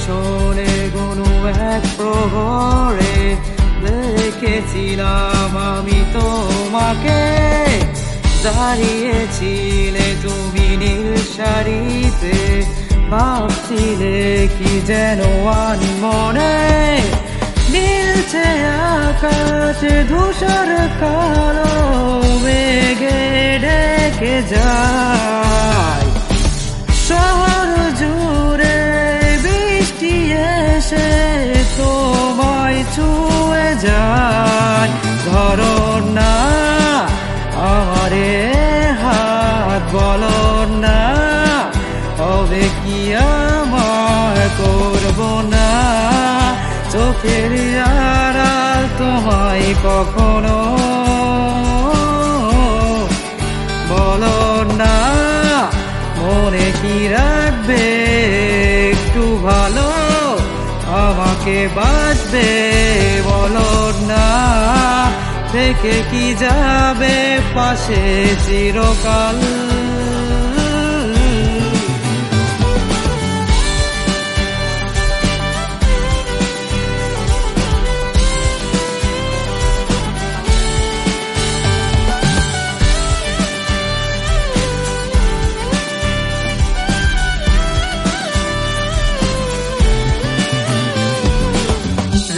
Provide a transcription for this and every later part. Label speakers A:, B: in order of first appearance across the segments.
A: শোনে কোনো এক প্রহরে দেখেছিলাম আমি তোমাকে, দাঁড়িয়েছিলে তুমি নীল শাড়িতে, ভাবছিলে কি যেন আনমনে, নীলছে আকাশে ধূসর কালো মেঘে ডেকে যায়, শহর জুড়ে বৃষ্টি এসে তোমায় ছুঁয়ে যায়। ধরো না আমারে হাত, বলো না হবে কি আমার, করবো না চোখের আড়াল তোমায় কখনো, বলো না মনে কি রাখবে একটু ভালো, আমাকে বাঁচবে বলো না, থেকে কি যাবে পাশে চিরকাল।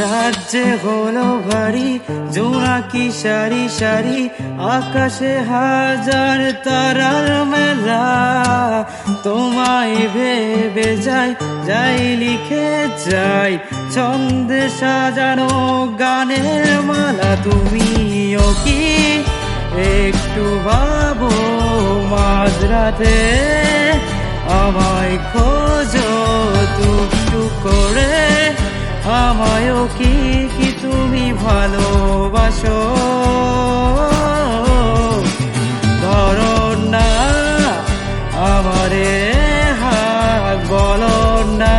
A: রাজ্যে হলো ভারী জোনাকি সারি সারি, আকাশে হাজার তারার মেলা, তোমায় ভেবে যাই যাই লিখে যাই ছন্দে সাজানো গানের মালা। তুমিও কি একটু ভাবো মাঝরাতে আমায় খোঁজো টুকটুক করে, আমায়ও কি কি তুমি ভালোবাসো, ধরো না আমারে হাত, বলো না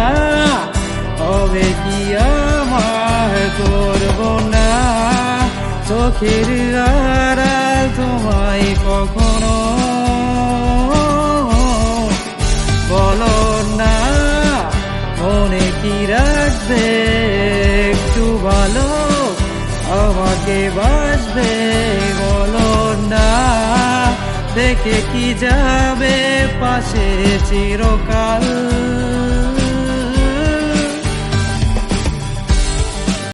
A: হবে কি আমার, করবো না চোখের আড়াল তোমায় কখনো, বলো না মনে কি রাখবে একটু ভালো, আমাকে বাঁচবে বলো না, দেখে কি যাবে পাশে চিরকাল।